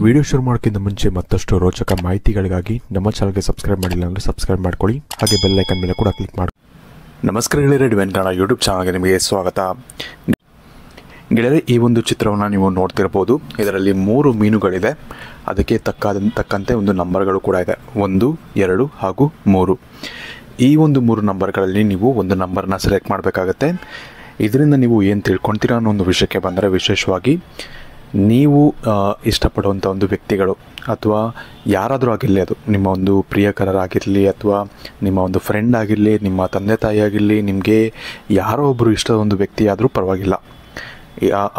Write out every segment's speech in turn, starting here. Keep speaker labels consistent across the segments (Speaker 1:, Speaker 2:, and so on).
Speaker 1: Video ಶುರು ಮಾಡೋಕ್ಕಿಂತ ಮುಂಚೆ ಮತ್ತಷ್ಟು ರೋಚಕ ಮಾಹಿತಿಗಳಿಗಾಗಿ ನಮ್ಮ ಚಾನಲ್ಗೆ ಸಬ್ಸ್ಕ್ರೈಬ್ ಮಾಡಿಲ್ಲ ಅಂದರೆ ಸಬ್ಸ್ಕ್ರೈಬ್ ಮಾಡ್ಕೊಳ್ಳಿ, ಹಾಗೆ ಬೆಲ್ ಐಕನ್ ಮೇಲೆ ಕೂಡ ಕ್ಲಿಕ್ ಮಾಡಿ. ನಮಸ್ಕಾರ ಗೆಳೆಯರೇ, ಡಿವೈನ್ ಕನ್ನಡ ಯೂಟ್ಯೂಬ್ ಚಾನಲ್ಗೆ ನಿಮಗೆ ಸ್ವಾಗತ. ಗೆಳೆಯರೇ, ಈ ಒಂದು ಚಿತ್ರವನ್ನು ನೀವು ನೋಡ್ತಿರ್ಬೋದು. ಇದರಲ್ಲಿ 3 ಮೀನುಗಳಿದೆ, ಅದಕ್ಕೆ ತಕ್ಕಂತೆ ಒಂದು ನಂಬರ್ಗಳು ಕೂಡ ಇದೆ, 1, 2 ಹಾಗೂ 3. ಈ ಒಂದು 3 ನಂಬರ್ಗಳಲ್ಲಿ ನೀವು ಒಂದು ನಂಬರ್ನ ಸೆಲೆಕ್ಟ್ ಮಾಡಬೇಕಾಗತ್ತೆ. ಇದರಿಂದ ನೀವು ಏನು ತಿಳ್ಕೊಳ್ತೀರಾ ಅನ್ನೋ ಒಂದು ವಿಷಯಕ್ಕೆ ಬಂದರೆ, ವಿಶೇಷವಾಗಿ ನೀವು ಇಷ್ಟಪಡುವಂಥ ಒಂದು ವ್ಯಕ್ತಿಗಳು ಅಥವಾ ಯಾರಾದರೂ ಆಗಿರಲಿ, ಅದು ನಿಮ್ಮ ಒಂದು ಪ್ರಿಯಕರರಾಗಿರಲಿ ಅಥವಾ ನಿಮ್ಮ ಒಂದು ಫ್ರೆಂಡ್ ಆಗಿರಲಿ, ನಿಮ್ಮ ತಂದೆ ತಾಯಿ ಆಗಿರಲಿ, ನಿಮಗೆ ಯಾರೋ ಒಬ್ಬರು ಇಷ್ಟದ ಒಂದು ವ್ಯಕ್ತಿ ಆದರೂ ಪರವಾಗಿಲ್ಲ.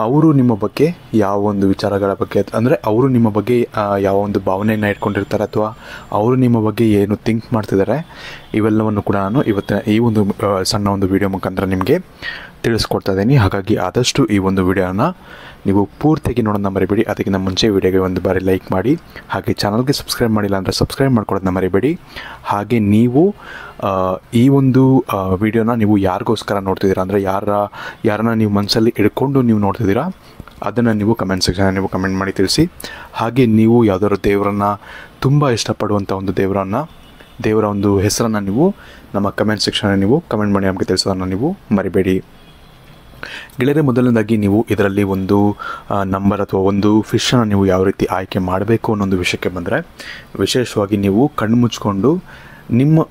Speaker 1: ಅವರು ನಿಮ್ಮ ಬಗ್ಗೆ ಯಾವ ಒಂದು ವಿಚಾರಗಳ ಬಗ್ಗೆ, ಅಂದರೆ ಅವರು ನಿಮ್ಮ ಬಗ್ಗೆ ಯಾವ ಒಂದು ಭಾವನೆಯನ್ನು ಇಟ್ಕೊಂಡಿರ್ತಾರೆ ಅಥವಾ ಅವರು ನಿಮ್ಮ ಬಗ್ಗೆ ಏನು ಥಿಂಕ್ ಮಾಡ್ತಿದ್ದಾರೆ, ಇವೆಲ್ಲವನ್ನು ಕೂಡ ನಾನು ಇವತ್ತಿನ ಈ ಒಂದು ಸಣ್ಣ ಒಂದು ವಿಡಿಯೋ ಮುಖಾಂತರ ನಿಮಗೆ ತಿಳಿಸ್ಕೊಡ್ತಾ ಇದ್ದೀನಿ. ಹಾಗಾಗಿ ಆದಷ್ಟು ಈ ಒಂದು ವಿಡಿಯೋನ ನೀವು ಪೂರ್ತಿಯಾಗಿ ನೋಡೋದನ್ನ ಮರಿಬೇಡಿ. ಅದಕ್ಕಿಂತ ಮುಂಚೆ ವಿಡಿಯೋಗೆ ಒಂದು ಬಾರಿ ಲೈಕ್ ಮಾಡಿ, ಹಾಗೆ ಚಾನಲ್ಗೆ ಸಬ್ಸ್ಕ್ರೈಬ್ ಮಾಡಿಲ್ಲ ಅಂದರೆ ಸಬ್ಸ್ಕ್ರೈಬ್ ಮಾಡ್ಕೊಳ್ಳೋದನ್ನ ಮರಿಬೇಡಿ. ಹಾಗೆ ನೀವು ಈ ಒಂದು ವಿಡಿಯೋನ ನೀವು ಯಾರಿಗೋಸ್ಕರ ನೋಡ್ತಿದ್ದೀರಾ, ಅಂದರೆ ಯಾರನ್ನ ನೀವು ಮನಸ್ಸಲ್ಲಿ ಇಟ್ಕೊಂಡು ನೀವು ನೋಡ್ತಿದ್ದೀರಾ, ಅದನ್ನು ನೀವು ಕಮೆಂಟ್ ಸೆಕ್ಷನ್ ನೀವು ಕಮೆಂಟ್ ಮಾಡಿ ತಿಳಿಸಿ. ಹಾಗೆ ನೀವು ಯಾವುದಾದ್ರು ದೇವರನ್ನು ತುಂಬ ಇಷ್ಟಪಡುವಂಥ ಒಂದು ದೇವರ ಒಂದು ಹೆಸರನ್ನು ನೀವು ನಮ್ಮ ಕಮೆಂಟ್ ಸೆಕ್ಷನ್ ನೀವು ಕಮೆಂಟ್ ಮಾಡಿ ನಮಗೆ ತಿಳಿಸೋದನ್ನು ನೀವು ಮರಿಬೇಡಿ. ಗೆಳೆಯರೆ, ಮೊದಲನೇದಾಗಿ ನೀವು ಇದರಲ್ಲಿ ಒಂದು ನಂಬರ್ ಅಥವಾ ಒಂದು ಫಿಶನ್ನು ನೀವು ಯಾವ ರೀತಿ ಆಯ್ಕೆ ಮಾಡಬೇಕು ಅನ್ನೊಂದು ವಿಷಯಕ್ಕೆ ಬಂದರೆ, ವಿಶೇಷವಾಗಿ ನೀವು ಕಣ್ಣು ಮುಚ್ಕೊಂಡು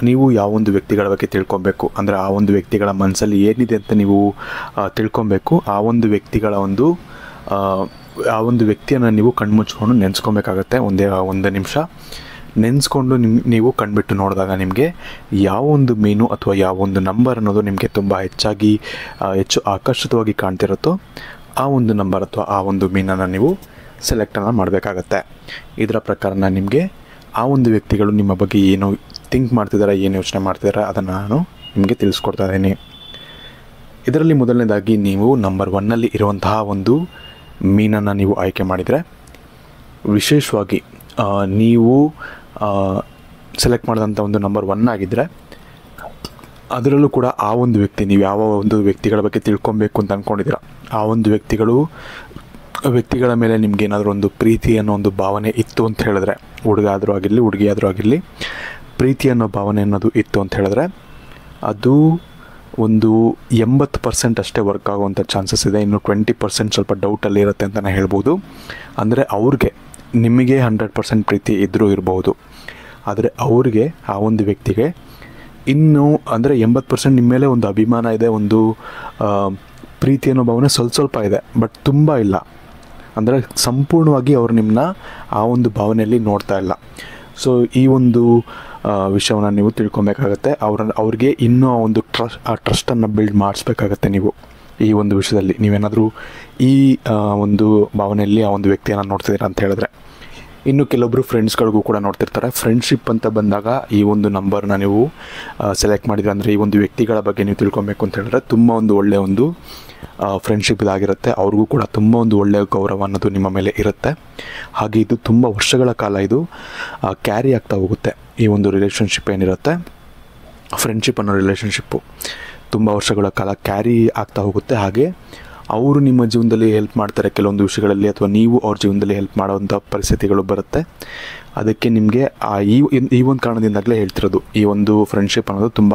Speaker 1: ನೀವು ಯಾವ ಒಂದು ವ್ಯಕ್ತಿಗಳ ಬಗ್ಗೆ ತಿಳ್ಕೊಬೇಕು, ಅಂದರೆ ಆ ಒಂದು ವ್ಯಕ್ತಿಗಳ ಮನಸ್ಸಲ್ಲಿ ಏನಿದೆ ಅಂತ ನೀವು ತಿಳ್ಕೊಬೇಕು. ಆ ಒಂದು ವ್ಯಕ್ತಿಯನ್ನು ನೀವು ಕಣ್ಣು ಮುಚ್ಕೊಂಡು ನೆನೆಸ್ಕೊಬೇಕಾಗತ್ತೆ. ಒಂದು ನಿಮಿಷ ನೆನೆಸ್ಕೊಂಡು ನೀವು ಕಣ್ಬಿಟ್ಟು ನೋಡಿದಾಗ ನಿಮಗೆ ಯಾವ ಒಂದು ಮೀನು ಅಥವಾ ಯಾವ ಒಂದು ನಂಬರ್ ಅನ್ನೋದು ನಿಮಗೆ ತುಂಬ ಹೆಚ್ಚು ಆಕರ್ಷಿತವಾಗಿ ಕಾಣ್ತಿರುತ್ತೋ ಆ ಒಂದು ನಂಬರ್ ಅಥವಾ ಆ ಒಂದು ಮೀನನ್ನು ನೀವು ಸೆಲೆಕ್ಟನ್ನು ಮಾಡಬೇಕಾಗತ್ತೆ. ಇದರ ಪ್ರಕಾರ ನಿಮಗೆ ಆ ಒಂದು ವ್ಯಕ್ತಿಗಳು ನಿಮ್ಮ ಬಗ್ಗೆ ಏನು ಥಿಂಕ್ ಮಾಡ್ತಿದ್ದಾರೆ, ಏನು ಯೋಚನೆ ಮಾಡ್ತಿದ್ದಾರೆ, ಅದನ್ನು ನಾನು ನಿಮಗೆ ತಿಳಿಸ್ಕೊಡ್ತಾ ಇದ್ದೀನಿ. ಇದರಲ್ಲಿ ಮೊದಲನೇದಾಗಿ ನೀವು ನಂಬರ್ 1ನಲ್ಲಿ ಇರುವಂತಹ ಒಂದು ಮೀನನ್ನು ನೀವು ಆಯ್ಕೆ ಮಾಡಿದರೆ, ವಿಶೇಷವಾಗಿ ನೀವು ಸೆಲೆಕ್ಟ್ ಮಾಡಿದಂಥ ಒಂದು ನಂಬರ್ 1 ಆಗಿದ್ದರೆ, ಅದರಲ್ಲೂ ಕೂಡ ಆ ಒಂದು ವ್ಯಕ್ತಿ, ನೀವು ಯಾವ ಒಂದು ವ್ಯಕ್ತಿಗಳ ಬಗ್ಗೆ ತಿಳ್ಕೊಬೇಕು ಅಂತ ಅಂದ್ಕೊಂಡಿದ್ದೀರ, ಆ ಒಂದು ವ್ಯಕ್ತಿಗಳ ಮೇಲೆ ನಿಮಗೇನಾದರೂ ಒಂದು ಪ್ರೀತಿ ಅನ್ನೋ ಒಂದು ಭಾವನೆ ಇತ್ತು ಅಂತ ಹೇಳಿದ್ರೆ, ಹುಡುಗ ಆದರೂ ಆಗಿರಲಿ ಹುಡುಗಿ ಆದರೂ ಆಗಿರಲಿ, ಪ್ರೀತಿ ಅನ್ನೋ ಭಾವನೆ ಅನ್ನೋದು ಇತ್ತು ಅಂತ ಹೇಳಿದ್ರೆ, ಅದು ಒಂದು 80% ಅಷ್ಟೇ ವರ್ಕ್ ಆಗುವಂಥ ಚಾನ್ಸಸ್ ಇದೆ. ಇನ್ನು 20% ಸ್ವಲ್ಪ ಡೌಟಲ್ಲಿ ಇರುತ್ತೆ ಅಂತಲೇ ಹೇಳ್ಬೋದು. ಅಂದರೆ ಅವ್ರಿಗೆ ನಿಮಗೆ 100% ಪ್ರೀತಿ ಇದ್ದರೂ ಇರಬಹುದು, ಆದರೆ ಅವ್ರಿಗೆ ಆ ಒಂದು ವ್ಯಕ್ತಿಗೆ ಇನ್ನೂ ಅಂದರೆ 80% ನಿಮ್ಮ ಮೇಲೆ ಒಂದು ಅಭಿಮಾನ ಇದೆ, ಒಂದು ಪ್ರೀತಿ ಅನ್ನೋ ಭಾವನೆ ಸ್ವಲ್ಪ ಇದೆ, ಬಟ್ ತುಂಬ ಇಲ್ಲ. ಅಂದರೆ ಸಂಪೂರ್ಣವಾಗಿ ಅವರು ನಿಮ್ಮನ್ನ ಆ ಒಂದು ಭಾವನೆಯಲ್ಲಿ ನೋಡ್ತಾ ಇಲ್ಲ. ಸೊ ಈ ಒಂದು ವಿಷಯವನ್ನು ನೀವು ತಿಳ್ಕೊಬೇಕಾಗತ್ತೆ. ಅವ್ರಿಗೆ ಇನ್ನೂ ಆ ಒಂದು ಟ್ರಸ್ಟನ್ನು ಬಿಲ್ಡ್ ಮಾಡಿಸ್ಬೇಕಾಗತ್ತೆ. ನೀವು ಈ ಒಂದು ವಿಷಯದಲ್ಲಿ ನೀವೇನಾದರೂ ಈ ಒಂದು ಭಾವನೆಯಲ್ಲಿ ಆ ಒಂದು ವ್ಯಕ್ತಿಯನ್ನು ನೋಡ್ತಿದ್ದೀರಾ ಅಂತ ಹೇಳಿದ್ರೆ, ಇನ್ನು ಕೆಲವೊಬ್ಬರು ಫ್ರೆಂಡ್ಸ್ಗಳಿಗೂ ಕೂಡ ನೋಡ್ತಿರ್ತಾರೆ. ಫ್ರೆಂಡ್ಶಿಪ್ ಅಂತ ಬಂದಾಗ ಈ ಒಂದು ನಂಬರ್ನ ನೀವು ಸೆಲೆಕ್ಟ್ ಮಾಡಿದ್ರೆ, ಅಂದರೆ ಈ ಒಂದು ವ್ಯಕ್ತಿಗಳ ಬಗ್ಗೆ ನೀವು ತಿಳ್ಕೊಬೇಕು ಅಂತ ಹೇಳಿದ್ರೆ, ತುಂಬ ಒಂದು ಒಳ್ಳೆಯ ಒಂದು ಫ್ರೆಂಡ್ಶಿಪ್ ಇದಾಗಿರುತ್ತೆ. ಅವ್ರಿಗೂ ಕೂಡ ತುಂಬ ಒಂದು ಒಳ್ಳೆಯ ಗೌರವ ಅನ್ನೋದು ನಿಮ್ಮ ಮೇಲೆ ಇರುತ್ತೆ. ಹಾಗೆ ಇದು ತುಂಬ ವರ್ಷಗಳ ಕಾಲ ಇದು ಕ್ಯಾರಿ ಆಗ್ತಾ ಹೋಗುತ್ತೆ. ಈ ಒಂದು ರಿಲೇಷನ್ಶಿಪ್ ಏನಿರುತ್ತೆ, ಫ್ರೆಂಡ್ಶಿಪ್ ಅನ್ನೋ ರಿಲೇಷನ್ಶಿಪ್ಪು ತುಂಬ ವರ್ಷಗಳ ಕಾಲ ಕ್ಯಾರಿ ಆಗ್ತಾ ಹೋಗುತ್ತೆ. ಹಾಗೆ ಅವರು ನಿಮ್ಮ ಜೀವನದಲ್ಲಿ ಹೆಲ್ಪ್ ಮಾಡ್ತಾರೆ ಕೆಲವೊಂದು ವಿಷಯಗಳಲ್ಲಿ, ಅಥವಾ ನೀವು ಅವ್ರ ಜೀವನದಲ್ಲಿ ಹೆಲ್ಪ್ ಮಾಡೋವಂಥ ಪರಿಸ್ಥಿತಿಗಳು ಬರುತ್ತೆ. ಅದಕ್ಕೆ ನಿಮಗೆ ಈ ಒಂದು ಕಾರಣದಿಂದಾಗಲೇ ಹೇಳ್ತಿರೋದು, ಈ ಒಂದು ಫ್ರೆಂಡ್ಶಿಪ್ ಅನ್ನೋದು ತುಂಬ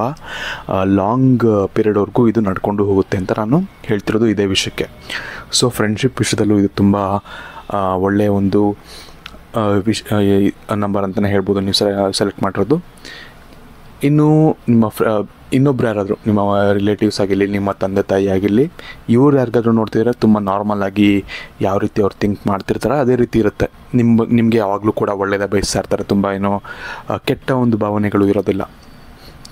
Speaker 1: ಲಾಂಗ್ ಪೀರಿಯಡ್ವರೆಗೂ ಇದು ನಡ್ಕೊಂಡು ಹೋಗುತ್ತೆ ಅಂತ ನಾನು ಹೇಳ್ತಿರೋದು ಇದೇ ವಿಷಯಕ್ಕೆ. ಸೊ ಫ್ರೆಂಡ್ಶಿಪ್ ವಿಷಯದಲ್ಲೂ ಇದು ತುಂಬ ಒಳ್ಳೆಯ ಒಂದು ನಂಬರ್ ಅಂತಲೇ ಹೇಳ್ಬೋದು ನೀವು ಸೆಲೆಕ್ಟ್ ಮಾಡಿರೋದು. ಇನ್ನು ನಿಮ್ಮ ಇನ್ನೊಬ್ರು ಯಾರಾದರೂ ನಿಮ್ಮ ರಿಲೇಟಿವ್ಸ್ ಆಗಿರಲಿ, ನಿಮ್ಮ ತಂದೆ ತಾಯಿ ಆಗಿರಲಿ, ಇವ್ರು ಯಾರಿಗಾದ್ರೂ ನೋಡ್ತಿದ್ರೆ ತುಂಬ ನಾರ್ಮಲ್ ಆಗಿ ಯಾವ ರೀತಿ ಅವ್ರು ಥಿಂಕ್ ಮಾಡ್ತಿರ್ತಾರೆ ಅದೇ ರೀತಿ ಇರುತ್ತೆ. ನಿಮಗೆ ಯಾವಾಗಲೂ ಕೂಡ ಒಳ್ಳೆಯದೇ ಬಯಸ್ತಾ ಇರ್ತಾರೆ. ತುಂಬ ಏನೋ ಕೆಟ್ಟ ಒಂದು ಭಾವನೆಗಳು ಇರೋದಿಲ್ಲ.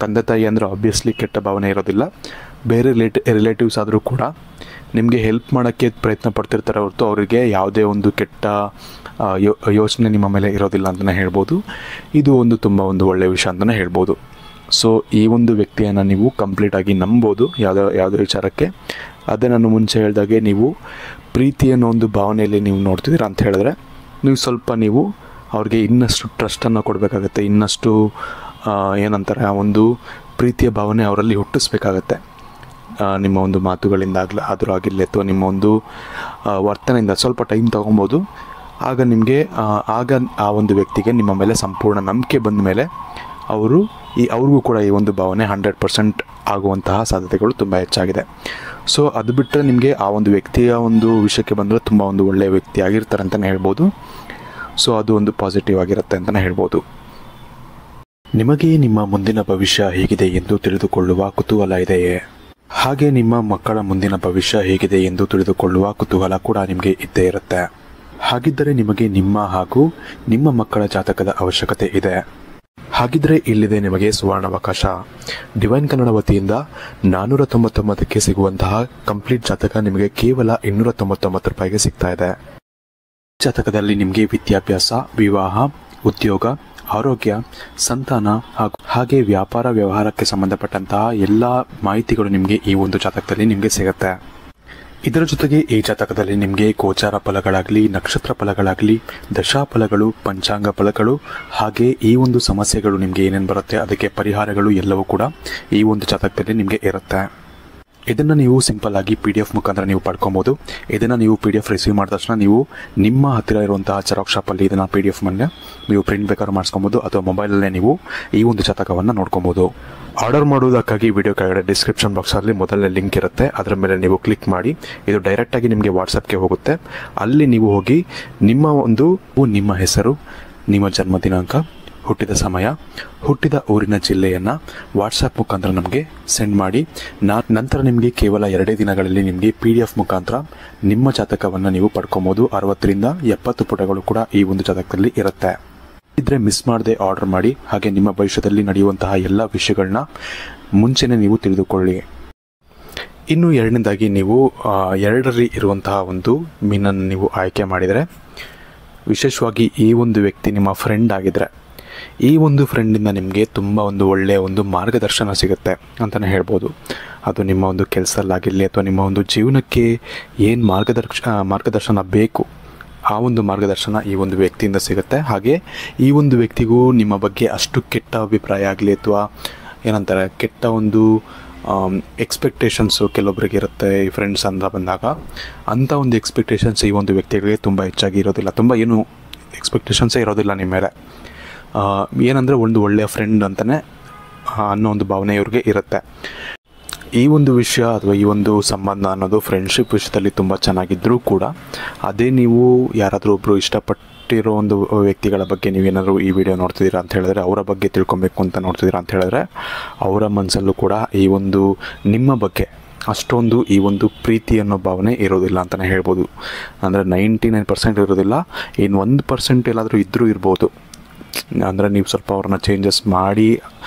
Speaker 1: ತಂದೆ ತಾಯಿ ಅಂದರೆ ಆಬ್ವಿಯಸ್ಲಿ ಕೆಟ್ಟ ಭಾವನೆ ಇರೋದಿಲ್ಲ. ಬೇರೆ ರಿಲೇಟಿವ್ಸ್ ಆದರೂ ಕೂಡ ನಿಮಗೆ ಹೆಲ್ಪ್ ಮಾಡೋಕ್ಕೆ ಪ್ರಯತ್ನ ಪಡ್ತಿರ್ತಾರೆ ಹೊರತು ಅವರಿಗೆ ಯಾವುದೇ ಒಂದು ಕೆಟ್ಟ ಯೋಚನೆ ನಿಮ್ಮ ಮೇಲೆ ಇರೋದಿಲ್ಲ ಅಂತಲೇ ಹೇಳ್ಬೋದು. ಇದು ಒಂದು ತುಂಬ ಒಂದು ಒಳ್ಳೆಯ ವಿಷಯ ಅಂತಲೇ ಹೇಳ್ಬೋದು. ಸೊ ಈ ಒಂದು ವ್ಯಕ್ತಿಯನ್ನು ನೀವು ಕಂಪ್ಲೀಟಾಗಿ ನಂಬೋದು ಯಾವುದೇ ವಿಚಾರಕ್ಕೆ. ಅದೇ ನಾನು ಮುಂಚೆ ಹೇಳಿದಾಗೆ, ನೀವು ಪ್ರೀತಿ ಅನ್ನೋ ಒಂದು ಭಾವನೆಯಲ್ಲಿ ನೀವು ನೋಡ್ತಿದ್ದೀರಾ ಅಂತ ಹೇಳಿದ್ರೆ, ನೀವು ಅವ್ರಿಗೆ ಇನ್ನಷ್ಟು ಟ್ರಸ್ಟನ್ನು ಕೊಡಬೇಕಾಗತ್ತೆ. ಇನ್ನಷ್ಟು ಏನಂತಾರೆ, ಆ ಒಂದು ಪ್ರೀತಿಯ ಭಾವನೆ ಅವರಲ್ಲಿ ಹುಟ್ಟಿಸ್ಬೇಕಾಗತ್ತೆ. ನಿಮ್ಮ ಒಂದು ಮಾತುಗಳಿಂದ ಆದರೂ ಆಗಿರಲಿ ಅಥವಾ ನಿಮ್ಮ ಒಂದು ವರ್ತನೆಯಿಂದ ಸ್ವಲ್ಪ ಟೈಮ್ ತೊಗೊಬೋದು. ಆಗ ನಿಮಗೆ ಆಗ ಆ ಒಂದು ವ್ಯಕ್ತಿಗೆ ನಿಮ್ಮ ಮೇಲೆ ಸಂಪೂರ್ಣ ನಂಬಿಕೆ ಬಂದ ಮೇಲೆ ಅವ್ರಿಗೂ ಕೂಡ ಈ ಒಂದು ಭಾವನೆ 100% ಆಗುವಂತಹ ಸಾಧ್ಯತೆಗಳು ತುಂಬ ಹೆಚ್ಚಾಗಿದೆ. ಸೊ ಅದು ಬಿಟ್ಟರೆ ನಿಮಗೆ ಆ ಒಂದು ವ್ಯಕ್ತಿಯ ಒಂದು ವಿಷಯಕ್ಕೆ ಬಂದರೆ ತುಂಬ ಒಂದು ಒಳ್ಳೆಯ ವ್ಯಕ್ತಿ ಆಗಿರ್ತಾರೆ ಅಂತಲೇ ಹೇಳ್ಬೋದು. ಸೊ ಅದು ಒಂದು ಪಾಸಿಟಿವ್ ಆಗಿರುತ್ತೆ ಅಂತಲೇ ಹೇಳ್ಬೋದು. ನಿಮಗೆ ನಿಮ್ಮ ಮುಂದಿನ ಭವಿಷ್ಯ ಹೇಗಿದೆ ಎಂದು ತಿಳಿದುಕೊಳ್ಳುವ ಕುತೂಹಲ ಇದೆಯೇ? ಹಾಗೆ ನಿಮ್ಮ ಮಕ್ಕಳ ಮುಂದಿನ ಭವಿಷ್ಯ ಹೇಗಿದೆ ಎಂದು ತಿಳಿದುಕೊಳ್ಳುವ ಕುತೂಹಲ ಕೂಡ ನಿಮಗೆ ಇದ್ದೇ ಇರುತ್ತೆ. ಹಾಗಿದ್ದರೆ ನಿಮಗೆ ನಿಮ್ಮ ಹಾಗೂ ನಿಮ್ಮ ಮಕ್ಕಳ ಜಾತಕದ ಅವಶ್ಯಕತೆ ಇದೆ. ಹಾಗಿದ್ರೆ ಇಲ್ಲಿದೆ ನಿಮಗೆ ಸುವರ್ಣಾವಕಾಶ. ಡಿವೈನ್ ಕನ್ನಡ ವತಿಯಿಂದ 499ಕ್ಕೆ ಸಿಗುವಂತಹ ಕಂಪ್ಲೀಟ್ ಜಾತಕ ನಿಮಗೆ ಕೇವಲ 299 ರೂಪಾಯಿಗೆ ಸಿಗ್ತಾ ಇದೆ. ಜಾತಕದಲ್ಲಿ ನಿಮಗೆ ವಿದ್ಯಾಭ್ಯಾಸ, ವಿವಾಹ, ಉದ್ಯೋಗ, ಆರೋಗ್ಯ, ಸಂತಾನ ಹಾಗೆ ವ್ಯಾಪಾರ ವ್ಯವಹಾರಕ್ಕೆ ಸಂಬಂಧಪಟ್ಟಂತಹ ಎಲ್ಲ ಮಾಹಿತಿಗಳು ನಿಮಗೆ ಈ ಒಂದು ಜಾತಕದಲ್ಲಿ ನಿಮಗೆ ಸಿಗುತ್ತೆ. ಇದರ ಜೊತೆಗೆ ಈ ಜಾತಕದಲ್ಲಿ ನಿಮಗೆ ಗೋಚಾರ ಫಲಗಳಾಗಲಿ, ನಕ್ಷತ್ರ ಫಲಗಳಾಗಲಿ, ದಶಾಫಲಗಳು, ಪಂಚಾಂಗ ಫಲಗಳು ಹಾಗೆ ಈ ಒಂದು ಸಮಸ್ಯೆಗಳು ನಿಮಗೆ ಏನೇನು ಬರುತ್ತೆ ಅದಕ್ಕೆ ಪರಿಹಾರಗಳು ಎಲ್ಲವೂ ಕೂಡ ಈ ಒಂದು ಜಾತಕದಲ್ಲಿ ನಿಮಗೆ ಇರುತ್ತೆ. ಇದನ್ನು ನೀವು ಸಿಂಪಲ್ ಆಗಿ PDF ಮುಖಾಂತರ ನೀವು ಪಡ್ಕೊಬೋದು. ಇದನ್ನು ನೀವು PDF ರಿಸೀವ್ ಮಾಡಿದ ತಕ್ಷಣ ನೀವು ನಿಮ್ಮ ಹತ್ತಿರ ಇರುವಂತಹ ಜೆರಾಕ್ಸ್ ಶಾಪಲ್ಲಿ ಇದನ್ನು PDF ಮೇಲೆ ನೀವು ಪ್ರಿಂಟ್ ಬೇಕಾದ್ರೂ ಮಾಡಿಸ್ಕೊಬೋದು ಅಥವಾ ಮೊಬೈಲಲ್ಲೇ ನೀವು ಈ ಒಂದು ಜಾತಕವನ್ನು ನೋಡ್ಕೊಬೋದು. ಆರ್ಡರ್ ಮಾಡುವುದಕ್ಕಾಗಿ ವಿಡಿಯೋ ಕೆಳಗಡೆ ಡಿಸ್ಕ್ರಿಪ್ಷನ್ ಬಾಕ್ಸಲ್ಲಿ ಮೊದಲನೇ ಲಿಂಕ್ ಇರುತ್ತೆ, ಅದರ ಮೇಲೆ ನೀವು ಕ್ಲಿಕ್ ಮಾಡಿ ಇದು ಡೈರೆಕ್ಟಾಗಿ ನಿಮಗೆ ವಾಟ್ಸಪ್ಗೆ ಹೋಗುತ್ತೆ. ಅಲ್ಲಿ ನೀವು ಹೋಗಿ ನಿಮ್ಮ ಹೆಸರು, ನಿಮ್ಮ ಜನ್ಮ ದಿನಾಂಕ, ಹುಟ್ಟಿದ ಸಮಯ, ಹುಟ್ಟಿದ ಊರಿನ ಜಿಲ್ಲೆಯನ್ನು ವಾಟ್ಸಪ್ ಮುಖಾಂತರ ನಮಗೆ ಸೆಂಡ್ ಮಾಡಿ ನಂತರ ನಿಮಗೆ ಕೇವಲ 2 ದಿನಗಳಲ್ಲಿ ನಿಮಗೆ PDF ಮುಖಾಂತರ ನಿಮ್ಮ ಜಾತಕವನ್ನು ನೀವು ಪಡ್ಕೊಬೋದು. 60ರಿಂದ 70 ಪುಟಗಳು ಕೂಡ ಈ ಒಂದು ಜಾತಕದಲ್ಲಿ ಇರುತ್ತೆ. ಇದ್ರೆ ಮಿಸ್ ಮಾಡದೆ ಆರ್ಡರ್ ಮಾಡಿ. ಹಾಗೆ ನಿಮ್ಮ ಭವಿಷ್ಯದಲ್ಲಿ ನಡೆಯುವಂತಹ ಎಲ್ಲ ವಿಷಯಗಳನ್ನ ಮುಂಚೆನೇ ನೀವು ತಿಳಿದುಕೊಳ್ಳಿ. ಇನ್ನು ಎರಡನೇದಾಗಿ ನೀವು 2ರಲ್ಲಿ ಇರುವಂತಹ ಒಂದು ಮೀನನ್ನು ನೀವು ಆಯ್ಕೆ ಮಾಡಿದರೆ, ವಿಶೇಷವಾಗಿ ಈ ಒಂದು ವ್ಯಕ್ತಿ ನಿಮ್ಮ ಫ್ರೆಂಡ್ ಆಗಿದ್ರೆ ಈ ಒಂದು ಫ್ರೆಂಡಿಂದ ನಿಮಗೆ ತುಂಬ ಒಂದು ಒಳ್ಳೆಯ ಒಂದು ಮಾರ್ಗದರ್ಶನ ಸಿಗುತ್ತೆ ಅಂತಲೇ ಹೇಳ್ಬೋದು. ಅದು ನಿಮ್ಮ ಒಂದು ಕೆಲಸದಲ್ಲಾಗಿರಲಿ ಅಥವಾ ನಿಮ್ಮ ಒಂದು ಜೀವನಕ್ಕೆ ಏನು ಮಾರ್ಗದರ್ಶನ ಬೇಕು ಆ ಒಂದು ಮಾರ್ಗದರ್ಶನ ಈ ಒಂದು ವ್ಯಕ್ತಿಯಿಂದ ಸಿಗುತ್ತೆ. ಹಾಗೆ ಈ ಒಂದು ವ್ಯಕ್ತಿಗೂ ನಿಮ್ಮ ಬಗ್ಗೆ ಅಷ್ಟು ಕೆಟ್ಟ ಅಭಿಪ್ರಾಯ ಆಗಲಿ ಅಥವಾ ಏನಂತಾರೆ ಕೆಟ್ಟ ಒಂದು ಎಕ್ಸ್ಪೆಕ್ಟೇಷನ್ಸು ಕೆಲವೊಬ್ಬರಿಗೆ ಇರುತ್ತೆ. ಈ ಫ್ರೆಂಡ್ಸ್ ಅಂತ ಬಂದಾಗ ಅಂಥ ಒಂದು ಎಕ್ಸ್ಪೆಕ್ಟೇಷನ್ಸ್ ಈ ಒಂದು ವ್ಯಕ್ತಿಗಳಿಗೆ ತುಂಬ ಹೆಚ್ಚಾಗಿ ಇರೋದಿಲ್ಲ. ತುಂಬ ಏನು ಎಕ್ಸ್ಪೆಕ್ಟೇಷನ್ಸೇ ಇರೋದಿಲ್ಲ ನಿಮ್ಮ ಮೇಲೆ. ಏನಂದರೆ ಒಂದು ಒಳ್ಳೆಯ ಫ್ರೆಂಡ್ ಅಂತಲೇ ಅನ್ನೋ ಒಂದು ಭಾವನೆ ಇವ್ರಿಗೆ ಇರುತ್ತೆ. ಈ ಒಂದು ವಿಷಯ ಅಥವಾ ಈ ಒಂದು ಸಂಬಂಧ ಅನ್ನೋದು ಫ್ರೆಂಡ್ಶಿಪ್ ವಿಷಯದಲ್ಲಿ ತುಂಬ ಚೆನ್ನಾಗಿದ್ದರೂ ಕೂಡ ಅದೇ ನೀವು ಯಾರಾದರೂ ಒಬ್ಬರು ಇಷ್ಟಪಟ್ಟಿರೋ ಒಂದು ವ್ಯಕ್ತಿಗಳ ಬಗ್ಗೆ ನೀವೇನಾದರೂ ಈ ವಿಡಿಯೋ ನೋಡ್ತಿದ್ದೀರಾ ಅಂತ ಹೇಳಿದ್ರೆ, ಅವರ ಬಗ್ಗೆ ತಿಳ್ಕೊಬೇಕು ಅಂತ ನೋಡ್ತಿದ್ದೀರಾ ಅಂತ ಹೇಳಿದ್ರೆ, ಅವರ ಮನಸ್ಸಲ್ಲೂ ಕೂಡ ಈ ಒಂದು ನಿಮ್ಮ ಬಗ್ಗೆ ಅಷ್ಟೊಂದು ಈ ಒಂದು ಪ್ರೀತಿ ಅನ್ನೋ ಭಾವನೆ ಇರೋದಿಲ್ಲ ಅಂತಲೇ ಹೇಳ್ಬೋದು. ಅಂದರೆ 99% ಇರೋದಿಲ್ಲ. ಇನ್ನು 1% ಎಲ್ಲಾದರೂ ಇದ್ದರೂ ಇರ್ಬೋದು. ಅಂದರೆ ನೀವು ಸ್ವಲ್ಪ ಅವ್ರನ್ನ ಚೇಂಜಸ್ ಮಾಡಿ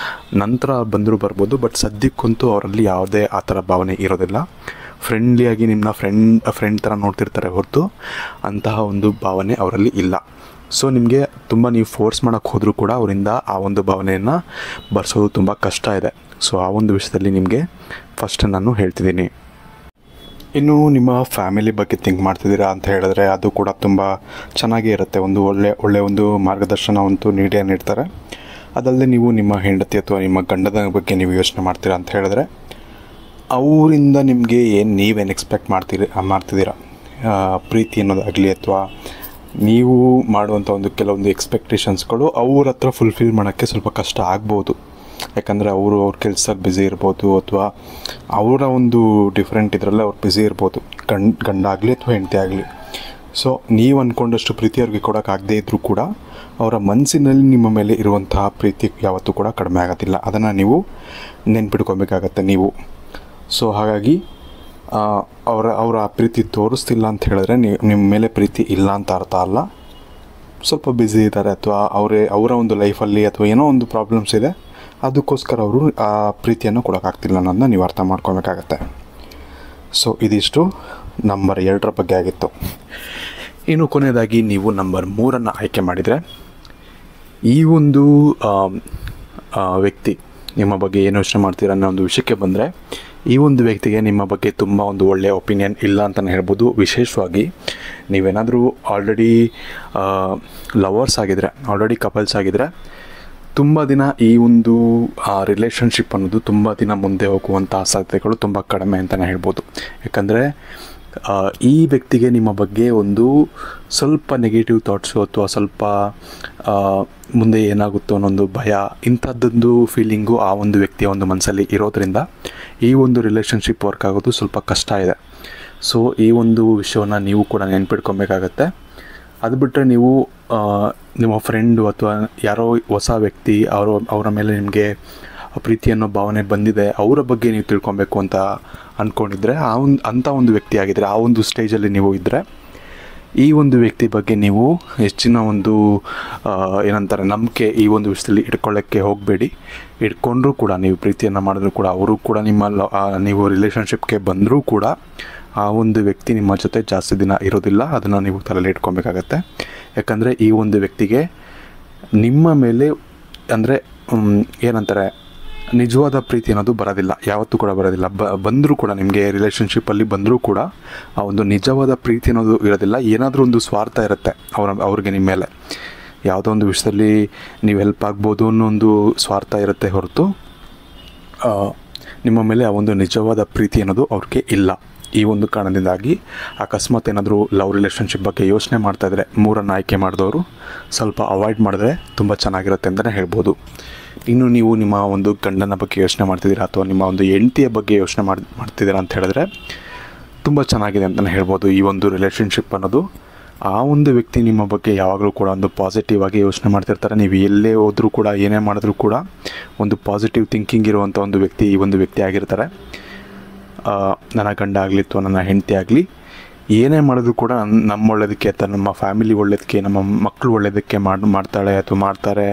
Speaker 1: ನಂತರ ಬಂದರೂ ಬರ್ಬೋದು. ಬಟ್ ಸದ್ಯಕ್ಕಂತೂ ಅವರಲ್ಲಿ ಯಾವುದೇ ಆ ಥರ ಭಾವನೆ ಇರೋದಿಲ್ಲ. ಫ್ರೆಂಡ್ಲಿಯಾಗಿ ನಿಮ್ಮನ್ನ ಫ್ರೆಂಡ್ ಥರ ನೋಡ್ತಿರ್ತಾರೆ ಹೊರತು ಅಂತಹ ಒಂದು ಭಾವನೆ ಅವರಲ್ಲಿ ಇಲ್ಲ. ಸೊ ನಿಮಗೆ ತುಂಬ ನೀವು ಫೋರ್ಸ್ ಮಾಡೋಕ್ಕೆ ಹೋದರೂ ಕೂಡ ಅವರಿಂದ ಆ ಒಂದು ಭಾವನೆಯನ್ನು ಬರ್ಸೋದು ತುಂಬ ಕಷ್ಟ ಇದೆ. ಸೊ ಆ ಒಂದು ವಿಷಯದಲ್ಲಿ ನಿಮಗೆ ಫಸ್ಟ್ ನಾನು ಹೇಳ್ತಿದ್ದೀನಿ. ಇನ್ನು ನಿಮ್ಮ ಫ್ಯಾಮಿಲಿ ಬಗ್ಗೆ ಥಿಂಕ್ ಮಾಡ್ತಿದ್ದೀರಾ ಅಂತ ಹೇಳಿದ್ರೆ ಅದು ಕೂಡ ತುಂಬ ಚೆನ್ನಾಗೇ ಇರುತ್ತೆ. ಒಂದು ಒಳ್ಳೆ ಒಂದು ಮಾರ್ಗದರ್ಶನವಂತೂ ನೀಡ್ತಾರೆ. ಅದಲ್ಲದೆ ನೀವು ನಿಮ್ಮ ಹೆಂಡತಿ ಅಥವಾ ನಿಮ್ಮ ಗಂಡದ ಬಗ್ಗೆ ನೀವು ಯೋಚನೆ ಮಾಡ್ತೀರಾ ಅಂತ ಹೇಳಿದ್ರೆ ಅವರಿಂದ ನಿಮಗೆ ನೀವೇನು ಎಕ್ಸ್ಪೆಕ್ಟ್ ಮಾಡ್ತಿದ್ದೀರಾ ಪ್ರೀತಿ ಅನ್ನೋದಾಗಲಿ ಅಥವಾ ನೀವು ಮಾಡುವಂಥ ಒಂದು ಕೆಲವೊಂದು ಎಕ್ಸ್ಪೆಕ್ಟೇಷನ್ಸ್ಗಳು ಅವ್ರ ಹತ್ರ ಫುಲ್ಫಿಲ್ ಮಾಡೋಕ್ಕೆ ಸ್ವಲ್ಪ ಕಷ್ಟ ಆಗ್ಬೋದು. ಯಾಕಂದರೆ ಅವ್ರ ಕೆಲಸದಲ್ಲಿ ಬ್ಯುಸಿ ಇರ್ಬೋದು ಅಥವಾ ಅವರ ಒಂದು ಡಿಫ್ರೆಂಟ್ ಇದರಲ್ಲೇ ಅವ್ರು ಬ್ಯುಸಿ ಇರ್ಬೋದು, ಗಂಡಾಗಲಿ ಅಥವಾ ಹೆಂಡತಿ ಆಗಲಿ. ಸೊ ನೀವು ಅಂದ್ಕೊಂಡಷ್ಟು ಪ್ರೀತಿ ಅವ್ರಿಗೆ ಕೊಡೋಕ್ಕಾಗದೇ ಇದ್ದರೂ ಕೂಡ ಅವರ ಮನಸ್ಸಿನಲ್ಲಿ ನಿಮ್ಮ ಮೇಲೆ ಇರುವಂತಹ ಪ್ರೀತಿ ಯಾವತ್ತೂ ಕೂಡ ಕಡಿಮೆ ಆಗೋದಿಲ್ಲ. ಅದನ್ನು ನೀವು ನೆನ್ಪಿಟ್ಕೊಬೇಕಾಗತ್ತೆ ನೀವು. ಸೊ ಹಾಗಾಗಿ ಅವರ ಆ ಪ್ರೀತಿ ತೋರಿಸ್ತಿಲ್ಲ ಅಂತ ಹೇಳಿದ್ರೆ ನಿಮ್ಮ ಮೇಲೆ ಪ್ರೀತಿ ಇಲ್ಲ ಅಂತ ಅರ್ಥ ಅಲ್ಲ. ಸ್ವಲ್ಪ ಬ್ಯುಸಿ ಇದ್ದಾರೆ ಅಥವಾ ಅವರ ಒಂದು ಲೈಫಲ್ಲಿ ಅಥವಾ ಏನೋ ಒಂದು ಪ್ರಾಬ್ಲಮ್ಸ್ ಇದೆ, ಅದಕ್ಕೋಸ್ಕರ ಅವರು ಆ ಪ್ರೀತಿಯನ್ನು ಕೊಡೋಕ್ಕಾಗ್ತಿಲ್ಲ ಅನ್ನೋದನ್ನ ನೀವು ಅರ್ಥ ಮಾಡ್ಕೊಬೇಕಾಗತ್ತೆ. ಸೊ ಇದಿಷ್ಟು ನಂಬರ್ 2ರ ಬಗ್ಗೆ ಆಗಿತ್ತು. ಇನ್ನು ಕೊನೆಯದಾಗಿ ನೀವು ನಂಬರ್ 3 ಆಯ್ಕೆ ಮಾಡಿದರೆ, ಈ ಒಂದು ವ್ಯಕ್ತಿ ನಿಮ್ಮ ಬಗ್ಗೆ ಏನು ಯೋಚನೆ ಮಾಡ್ತೀರಾ ಅನ್ನೋ ಒಂದು ವಿಷಯಕ್ಕೆ ಬಂದರೆ, ಈ ಒಂದು ವ್ಯಕ್ತಿಗೆ ನಿಮ್ಮ ಬಗ್ಗೆ ತುಂಬ ಒಂದು ಒಳ್ಳೆಯ ಒಪಿನಿಯನ್ ಇಲ್ಲ ಅಂತಲೇ ಹೇಳ್ಬೋದು. ವಿಶೇಷವಾಗಿ ನೀವೇನಾದರೂ ಆಲ್ರೆಡಿ ಲವರ್ಸ್ ಆಗಿದ್ರೆ, ಆಲ್ರೆಡಿ ಕಪಲ್ಸ್ ಆಗಿದ್ರೆ, ತುಂಬ ದಿನ ಈ ಒಂದು ರಿಲೇಷನ್ಶಿಪ್ ಅನ್ನೋದು ತುಂಬ ದಿನ ಮುಂದೆ ಹೋಗುವಂಥ ಸಾಧ್ಯತೆಗಳು ತುಂಬ ಕಡಿಮೆ ಅಂತಲೇ ಹೇಳ್ಬೋದು. ಯಾಕಂದರೆ ಈ ವ್ಯಕ್ತಿಗೆ ನಿಮ್ಮ ಬಗ್ಗೆ ಒಂದು ಸ್ವಲ್ಪ ನೆಗೆಟಿವ್ ಥಾಟ್ಸು ಅಥವಾ ಸ್ವಲ್ಪ ಮುಂದೆ ಏನಾಗುತ್ತೋ ಅನ್ನೊಂದು ಭಯ, ಇಂಥದ್ದೊಂದು ಫೀಲಿಂಗು ಆ ಒಂದು ವ್ಯಕ್ತಿಯ ಒಂದು ಮನಸ್ಸಲ್ಲಿ ಇರೋದರಿಂದ ಈ ಒಂದು ರಿಲೇಷನ್ಶಿಪ್ ವರ್ಕ್ ಆಗೋದು ಸ್ವಲ್ಪ ಕಷ್ಟ ಇದೆ. ಸೊ ಈ ಒಂದು ವಿಷಯವನ್ನು ನೀವು ಕೂಡ ನೆನ್ಪಿಟ್ಕೊಬೇಕಾಗತ್ತೆ. ಅದು ಬಿಟ್ಟರೆ ನೀವು ನಿಮ್ಮ ಫ್ರೆಂಡು ಅಥವಾ ಯಾರೋ ಹೊಸ ವ್ಯಕ್ತಿ ಅವರ ಮೇಲೆ ನಿಮಗೆ ಪ್ರೀತಿ ಅನ್ನೋ ಭಾವನೆ ಬಂದಿದೆ, ಅವರ ಬಗ್ಗೆ ನೀವು ತಿಳ್ಕೊಬೇಕು ಅಂತ ಅಂದ್ಕೊಂಡಿದ್ರೆ ಅಂಥ ಒಂದು ವ್ಯಕ್ತಿ ಆಗಿದ್ದರೆ, ಆ ಒಂದು ಸ್ಟೇಜಲ್ಲಿ ನೀವು ಇದ್ದರೆ, ಈ ಒಂದು ವ್ಯಕ್ತಿ ಬಗ್ಗೆ ನೀವು ಹೆಚ್ಚಿನ ಒಂದು ಏನಂತಾರೆ ನಂಬಿಕೆ ಈ ಒಂದು ವಿಷಯದಲ್ಲಿ ಇಟ್ಕೊಳ್ಳೋಕ್ಕೆ ಹೋಗಬೇಡಿ. ಇಟ್ಕೊಂಡ್ರೂ ಕೂಡ ನೀವು ಪ್ರೀತಿಯನ್ನು ಮಾಡಿದ್ರೂ ಕೂಡ ಅವರು ಕೂಡ ನೀವು ರಿಲೇಷನ್ಶಿಪ್ಗೆ ಬಂದರೂ ಕೂಡ ಆ ಒಂದು ವ್ಯಕ್ತಿ ನಿಮ್ಮ ಜೊತೆ ಜಾಸ್ತಿ ದಿನ ಇರೋದಿಲ್ಲ. ಅದನ್ನು ನೀವು ತಲೆಯಲ್ಲಿ ಇಟ್ಕೊಬೇಕಾಗತ್ತೆ. ಯಾಕಂದರೆ ಈ ಒಂದು ವ್ಯಕ್ತಿಗೆ ನಿಮ್ಮ ಮೇಲೆ ಅಂದರೆ ಏನಂತಾರೆ ನಿಜವಾದ ಪ್ರೀತಿ ಅನ್ನೋದು ಬರೋದಿಲ್ಲ, ಯಾವತ್ತೂ ಕೂಡ ಬರೋದಿಲ್ಲ. ಬಂದರೂ ಕೂಡ ನಿಮಗೆ ರಿಲೇಷನ್ಶಿಪ್ಪಲ್ಲಿ ಬಂದರೂ ಕೂಡ ಆ ಒಂದು ನಿಜವಾದ ಪ್ರೀತಿ ಅನ್ನೋದು ಇರೋದಿಲ್ಲ. ಏನಾದರೂ ಒಂದು ಸ್ವಾರ್ಥ ಇರುತ್ತೆ ಅವ್ರಿಗೆ ನಿಮ್ಮ ಮೇಲೆ. ಯಾವುದೋ ಒಂದು ವಿಷಯದಲ್ಲಿ ನೀವು ಹೆಲ್ಪ್ ಆಗ್ಬೋದು ಅನ್ನೋ ಒಂದು ಸ್ವಾರ್ಥ ಇರುತ್ತೆ ಹೊರತು ನಿಮ್ಮ ಮೇಲೆ ಆ ಒಂದು ನಿಜವಾದ ಪ್ರೀತಿ ಅನ್ನೋದು ಅವ್ರಿಗೆ ಇಲ್ಲ. ಈ ಒಂದು ಕಾರಣದಿಂದಾಗಿ ಅಕಸ್ಮಾತ್ ಏನಾದರೂ ಲವ್ ರಿಲೇಷನ್ಶಿಪ್ ಬಗ್ಗೆ ಯೋಚನೆ ಮಾಡ್ತಾಯಿದ್ರೆ 3 ಆಯ್ಕೆ ಮಾಡಿದವರು ಸ್ವಲ್ಪ ಅವಾಯ್ಡ್ ಮಾಡಿದ್ರೆ ತುಂಬ ಚೆನ್ನಾಗಿರುತ್ತೆ ಅಂತಲೇ ಹೇಳ್ಬೋದು. ಇನ್ನು ನೀವು ನಿಮ್ಮ ಒಂದು ಗಂಡನ ಬಗ್ಗೆ ಯೋಚನೆ ಮಾಡ್ತಿದ್ದೀರಾ ಅಥವಾ ನಿಮ್ಮ ಒಂದು ಹೆಂಡತಿಯ ಬಗ್ಗೆ ಯೋಚನೆ ಮಾಡ್ತಿದ್ದೀರಾ ಅಂತ ಹೇಳಿದ್ರೆ ತುಂಬ ಚೆನ್ನಾಗಿದೆ ಅಂತಲೇ ಹೇಳ್ಬೋದು. ಈ ಒಂದು ರಿಲೇಷನ್ಶಿಪ್ ಅನ್ನೋದು ಆ ಒಂದು ವ್ಯಕ್ತಿ ನಿಮ್ಮ ಬಗ್ಗೆ ಯಾವಾಗಲೂ ಕೂಡ ಒಂದು ಪಾಸಿಟಿವ್ ಆಗಿ ಯೋಚನೆ ಮಾಡ್ತಿರ್ತಾರೆ. ನೀವು ಎಲ್ಲೇ ಹೋದರೂ ಕೂಡ ಏನೇ ಮಾಡಿದ್ರೂ ಕೂಡ ಒಂದು ಪಾಸಿಟಿವ್ ಥಿಂಕಿಂಗ್ ಇರುವಂಥ ಒಂದು ವ್ಯಕ್ತಿ ಈ ಒಂದು ವ್ಯಕ್ತಿ ಆಗಿರ್ತಾರೆ. ನನ್ನ ಗಂಡ ಆಗಲಿ ಅಥವಾ ನನ್ನ ಹೆಂಡತಿ ಆಗಲಿ ಏನೇ ಮಾಡಿದ್ರು ಕೂಡ ನಮ್ಮ ಒಳ್ಳೆಯದಕ್ಕೆ ಅಥವಾ ನಮ್ಮ ಫ್ಯಾಮಿಲಿ ಒಳ್ಳೆಯದಕ್ಕೆ, ನಮ್ಮ ಮಕ್ಕಳು ಒಳ್ಳೆಯದಕ್ಕೆ ಮಾಡ್ತಾಳೆ ಅಥವಾ ಮಾಡ್ತಾರೆ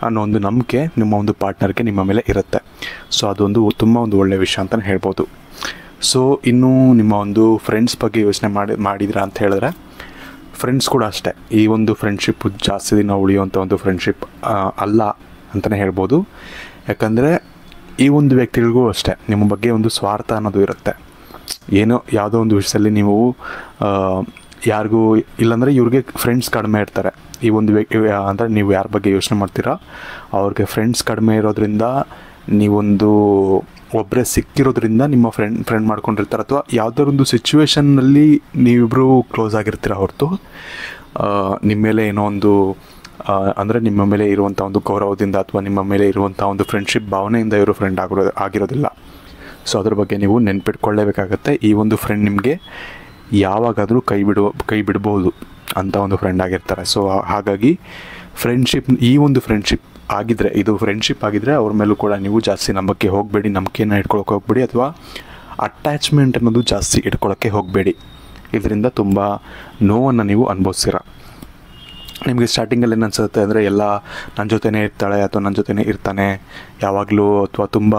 Speaker 1: ಅನ್ನೋ ಒಂದು ನಂಬಿಕೆ ನಿಮ್ಮ ಒಂದು ಪಾರ್ಟ್ನರ್ಗೆ ನಿಮ್ಮ ಮೇಲೆ ಇರುತ್ತೆ. ಸೊ ಅದೊಂದು ತುಂಬ ಒಂದು ಒಳ್ಳೆಯ ವಿಷಯ ಅಂತಲೇ ಹೇಳ್ಬೋದು. ಸೊ ಇನ್ನೂ ನಿಮ್ಮ ಒಂದು ಫ್ರೆಂಡ್ಸ್ ಬಗ್ಗೆ ಯೋಚನೆ ಮಾಡಿದ್ರಾ ಅಂತ ಹೇಳಿದ್ರೆ ಫ್ರೆಂಡ್ಸ್ ಕೂಡ ಅಷ್ಟೇ. ಈ ಒಂದು ಫ್ರೆಂಡ್ಶಿಪ್ಪು ಜಾಸ್ತಿ ದಿನ ಉಳಿಯುವಂಥ ಒಂದು ಫ್ರೆಂಡ್ಶಿಪ್ ಅಲ್ಲ ಅಂತಲೇ ಹೇಳ್ಬೋದು. ಯಾಕಂದರೆ ಈ ಒಂದು ವ್ಯಕ್ತಿಗಳಿಗೂ ಅಷ್ಟೇ ನಿಮ್ಮ ಬಗ್ಗೆ ಒಂದು ಸ್ವಾರ್ಥ ಅನ್ನೋದು ಇರುತ್ತೆ. ಯಾವುದೋ ಒಂದು ವಿಷಯದಲ್ಲಿ ನೀವು ಯಾರಿಗೂ ಇಲ್ಲಾಂದರೆ ಇವ್ರಿಗೆ ಫ್ರೆಂಡ್ಸ್ ಕಡಿಮೆ ಇರ್ತಾರೆ. ಈ ಒಂದು ಅಂದರೆ ನೀವು ಯಾರ ಬಗ್ಗೆ ಯೋಚನೆ ಮಾಡ್ತೀರಾ ಅವ್ರಿಗೆ ಫ್ರೆಂಡ್ಸ್ ಕಡಿಮೆ ಇರೋದ್ರಿಂದ ನೀವೊಂದು ಒಬ್ಬರೇ ಸಿಕ್ಕಿರೋದ್ರಿಂದ ನಿಮ್ಮ ಫ್ರೆಂಡ್ ಮಾಡ್ಕೊಂಡಿರ್ತಾರೆ. ಅಥವಾ ಯಾವುದಾದ್ರು ಒಂದು ಸಿಚುವೇಷನ್ನಲ್ಲಿ ನೀವಿಬ್ಬರು ಕ್ಲೋಸ್ ಆಗಿರ್ತೀರ ಹೊರತು ನಿಮ್ಮ ಮೇಲೆ ಏನೋ ಒಂದು ಅಂದರೆ ನಿಮ್ಮ ಮೇಲೆ ಇರುವಂಥ ಒಂದು ಗೌರವದಿಂದ ಅಥವಾ ನಿಮ್ಮ ಮೇಲೆ ಇರುವಂಥ ಒಂದು ಫ್ರೆಂಡ್ಶಿಪ್ ಭಾವನೆಯಿಂದ ಇವರು ಫ್ರೆಂಡ್ ಆಗಿರೋದಿಲ್ಲ. ಸೊ ಅದ್ರ ಬಗ್ಗೆ ನೀವು ನೆನ್ಪಿಟ್ಕೊಳ್ಳೇಬೇಕಾಗತ್ತೆ. ಈ ಒಂದು ಫ್ರೆಂಡ್ ನಿಮಗೆ ಯಾವಾಗಾದರೂ ಕೈ ಬಿಡ್ಬೋದು ಅಂತ ಒಂದು ಫ್ರೆಂಡ್ ಆಗಿರ್ತಾರೆ. ಸೊ ಹಾಗಾಗಿ ಈ ಒಂದು ಫ್ರೆಂಡ್ಶಿಪ್ ಆಗಿದ್ದರೆ, ಇದು ಫ್ರೆಂಡ್ಶಿಪ್ ಆಗಿದ್ದರೆ ಅವ್ರ ಮೇಲೂ ಕೂಡ ನೀವು ಜಾಸ್ತಿ ನಂಬಕ್ಕೆ ಹೋಗಬೇಡಿ, ನಂಬಿಕೆಯನ್ನು ಇಟ್ಕೊಳ್ಳೋಕೆ ಹೋಗಬೇಡಿ, ಅಥವಾ ಅಟ್ಯಾಚ್ಮೆಂಟ್ ಅನ್ನೋದು ಜಾಸ್ತಿ ಇಟ್ಕೊಳ್ಳೋಕ್ಕೆ ಹೋಗಬೇಡಿ. ಇದರಿಂದ ತುಂಬ ನೋವನ್ನು ನೀವು ಅನುಭವಿಸ್ತೀರ. ನಿಮಗೆ ಸ್ಟಾರ್ಟಿಂಗಲ್ಲಿ ಏನು ಅನಿಸುತ್ತೆ ಅಂದರೆ ಎಲ್ಲ ನನ್ನ ಜೊತೆನೇ ಇರ್ತಾಳೆ ಅಥವಾ ನನ್ನ ಜೊತೆನೇ ಇರ್ತಾನೆ ಯಾವಾಗಲೂ, ಅಥವಾ ತುಂಬ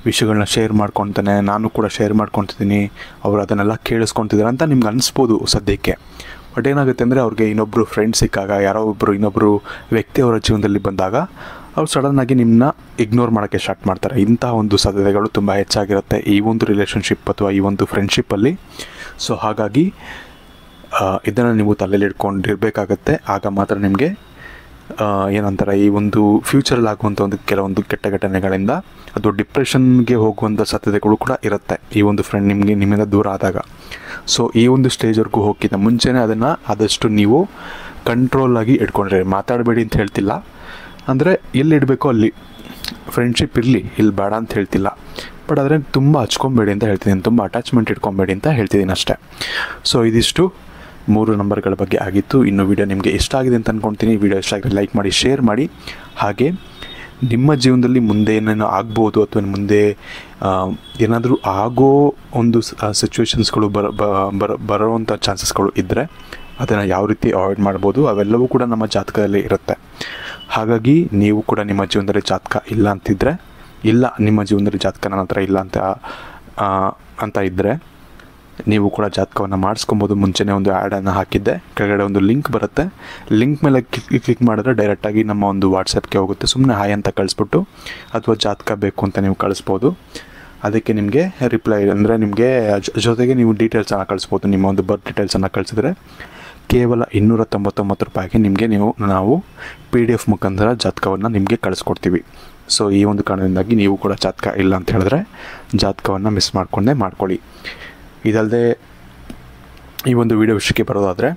Speaker 1: ವಿಷಯಗಳನ್ನ ಶೇರ್ ಮಾಡ್ಕೊತಾನೆ, ನಾನು ಕೂಡ ಶೇರ್ ಮಾಡ್ಕೊತಿದ್ದೀನಿ, ಅವರು ಅದನ್ನೆಲ್ಲ ಕೇಳಿಸ್ಕೊತಿದ್ದಾರೆ ಅಂತ ನಿಮ್ಗೆ ಅನಿಸ್ಬೋದು ಸದ್ಯಕ್ಕೆ. ಬಟ್ ಏನಾಗುತ್ತೆ ಅಂದರೆ ಅವ್ರಿಗೆ ಇನ್ನೊಬ್ಬರು ಫ್ರೆಂಡ್ ಸಿಕ್ಕಾಗ, ಇನ್ನೊಬ್ಬರು ವ್ಯಕ್ತಿ ಅವರ ಜೀವನದಲ್ಲಿ ಬಂದಾಗ ಅವ್ರು ಸಡನ್ನಾಗಿ ನಿಮ್ಮನ್ನ ಇಗ್ನೋರ್ ಮಾಡೋಕ್ಕೆ ಸ್ಟಾರ್ಟ್ ಮಾಡ್ತಾರೆ. ಇಂಥ ಒಂದು ಸಾಧ್ಯತೆಗಳು ತುಂಬ ಹೆಚ್ಚಾಗಿರುತ್ತೆ ಈ ಒಂದು ರಿಲೇಷನ್ಶಿಪ್ ಅಥವಾ ಈ ಒಂದು ಫ್ರೆಂಡ್ಶಿಪ್ಪಲ್ಲಿ. ಸೊ ಹಾಗಾಗಿ ಇದನ್ನು ನೀವು ತಲೆಯಲ್ಲಿ ಇಟ್ಕೊಂಡಿರಬೇಕಾಗತ್ತೆ. ಆಗ ಮಾತ್ರ ನಿಮಗೆ ಏನಂತಾರೆ ಈ ಒಂದು ಫ್ಯೂಚರಲ್ಲಿ ಆಗುವಂಥ ಒಂದು ಕೆಲವೊಂದು ಕೆಟ್ಟ ಘಟನೆಗಳಿಂದ ಅದು ಡಿಪ್ರೆಷನ್ಗೆ ಹೋಗುವಂಥ ಸಾಧ್ಯತೆಗಳು ಕೂಡ ಇರುತ್ತೆ ಈ ಒಂದು ಫ್ರೆಂಡ್ ನಿಮ್ಮಿಂದ ದೂರ ಆದಾಗ. ಸೊ ಈ ಒಂದು ಸ್ಟೇಜ್ವರೆಗೂ ಹೋಗಿದ್ದ ಮುಂಚೆನೇ ಅದನ್ನು ಆದಷ್ಟು ನೀವು ಕಂಟ್ರೋಲಾಗಿ ಇಟ್ಕೊಂಡ್ರೆ, ಮಾತಾಡಬೇಡಿ ಅಂತ ಹೇಳ್ತಿಲ್ಲ, ಅಂದರೆ ಎಲ್ಲಿ ಇಡಬೇಕೋ ಅಲ್ಲಿ ಫ್ರೆಂಡ್ಶಿಪ್ ಇರಲಿ, ಇಲ್ಲಿ ಬೇಡ ಅಂತ ಹೇಳ್ತಿಲ್ಲ. ಬಟ್ ಆದರೆ ತುಂಬ ಹಚ್ಕೊಬೇಡಿ ಅಂತ ಹೇಳ್ತಿದ್ದೀನಿ, ತುಂಬ ಅಟ್ಯಾಚ್ಮೆಂಟ್ ಇಟ್ಕೊಬೇಡಿ ಅಂತ ಹೇಳ್ತಿದ್ದೀನಿ ಅಷ್ಟೇ. ಸೊ ಇದಿಷ್ಟು 3 ನಂಬರ್ಗಳ ಬಗ್ಗೆ ಆಗಿತ್ತು. ಇನ್ನು ವಿಡಿಯೋ ನಿಮಗೆ ಇಷ್ಟ ಆಗಿದೆ ಅಂತ ಅಂದ್ಕೊಳ್ತೀನಿ. ವಿಡಿಯೋ ಇಷ್ಟ ಆಗಿದ್ರೆ ಲೈಕ್ ಮಾಡಿ, ಶೇರ್ ಮಾಡಿ. ಹಾಗೆ ನಿಮ್ಮ ಜೀವನದಲ್ಲಿ ಮುಂದೆ ಏನೇನೋ ಆಗ್ಬೋದು ಅಥವಾ ಮುಂದೆ ಏನಾದರೂ ಆಗೋ ಒಂದು ಸಿಚುವೇಶನ್ಸ್ಗಳು ಬರೋವಂಥ ಚಾನ್ಸಸ್ಗಳು ಇದ್ದರೆ ಅದನ್ನು ಯಾವ ರೀತಿ ಅವಾಯ್ಡ್ ಮಾಡ್ಬೋದು ಅವೆಲ್ಲವೂ ಕೂಡ ನಮ್ಮ ಜಾತಕದಲ್ಲಿ ಇರುತ್ತೆ. ಹಾಗಾಗಿ ನೀವು ಕೂಡ ನಿಮ್ಮ ಜೀವನದಲ್ಲಿ ಜಾತಕ ಇಲ್ಲ ಅಂತಿದ್ದರೆ, ಇಲ್ಲ ನಿಮ್ಮ ಜೀವನದಲ್ಲಿ ಜಾತಕ ನನ್ನ ಹತ್ರ ಇಲ್ಲ ಅಂತ ಇದ್ದರೆ ನೀವು ಕೂಡ ಜಾತಕವನ್ನು ಮಾಡಿಸ್ಕೊಬೋದು. ಮುಂಚೆನೇ ಒಂದು ಆ್ಯಡನ್ನು ಹಾಕಿದ್ದೆ, ಕೆಳಗಡೆ ಒಂದು ಲಿಂಕ್ ಬರುತ್ತೆ. ಲಿಂಕ್ ಮೇಲೆ ಕ್ಲಿಕ್ ಮಾಡಿದ್ರೆ ಡೈರೆಕ್ಟಾಗಿ ನಮ್ಮ ಒಂದು ವಾಟ್ಸಪ್ಗೆ ಹೋಗುತ್ತೆ. ಸುಮ್ಮನೆ ಹಾಯ್ ಅಂತ ಕಳಿಸ್ಬಿಟ್ಟು ಅಥವಾ ಜಾತಕ ಬೇಕು ಅಂತ ನೀವು ಕಳಿಸ್ಬೋದು. ಅದಕ್ಕೆ ನಿಮಗೆ ರಿಪ್ಲೈ ಅಂದರೆ ನಿಮಗೆ ಜೊತೆಗೆ ನೀವು ಡೀಟೇಲ್ಸನ್ನು ಕಳಿಸ್ಬೋದು. ನಿಮ್ಮ ಒಂದು ಬರ್ತ್ ಡೀಟೇಲ್ಸನ್ನು ಕಳಿಸಿದ್ರೆ ಕೇವಲ 299 ರೂಪಾಯಿಗೆ ನಾವು PDF ಮುಖಾಂತರ ಜಾತಕವನ್ನು ನಿಮಗೆ ಕಳಿಸ್ಕೊಡ್ತೀವಿ. ಸೊ ಈ ಒಂದು ಕಾರಣದಿಂದಾಗಿ ನೀವು ಕೂಡ ಜಾತಕ ಇಲ್ಲ ಅಂತ ಹೇಳಿದ್ರೆ ಜಾತಕವನ್ನು ಮಿಸ್ ಮಾಡ್ಕೊಳ್ಳಿ. ಇದಲ್ಲದೆ ಈ ಒಂದು ವಿಡಿಯೋ ವಿಷಯಕ್ಕೆ ಬರೋದಾದರೆ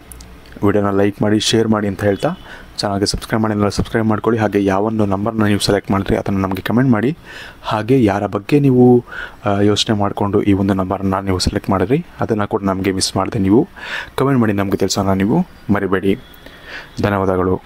Speaker 1: ವಿಡಿಯೋನ ಲೈಕ್ ಮಾಡಿ, ಶೇರ್ ಮಾಡಿ ಅಂತ ಹೇಳ್ತಾ, ಚಾನಲ್ಗೆ ಸಬ್ಸ್ಕ್ರೈಬ್ ಮಾಡಿ ಸಬ್ಸ್ಕ್ರೈಬ್ ಮಾಡ್ಕೊಳ್ಳಿ. ಹಾಗೆ ಯಾವೊಂದು ನಂಬರ್ನ ನೀವು ಸೆಲೆಕ್ಟ್ ಮಾಡಿದ್ರಿ ಅದನ್ನು ನಮಗೆ ಕಮೆಂಟ್ ಮಾಡಿ. ಹಾಗೆ ಯಾರ ಬಗ್ಗೆ ನೀವು ಯೋಚನೆ ಮಾಡಿಕೊಂಡು ಈ ಒಂದು ನಂಬರನ್ನು ನೀವು ಸೆಲೆಕ್ಟ್ ಮಾಡಿದ್ರಿ ಅದನ್ನು ಕೂಡ ನಮಗೆ ಮಿಸ್ ಮಾಡಿದೆ ನೀವು ಕಮೆಂಟ್ ಮಾಡಿ ನಮಗೆ ತಿಳಿಸೋಣ ನೀವು ಮರಿಬೇಡಿ. ಧನ್ಯವಾದಗಳು.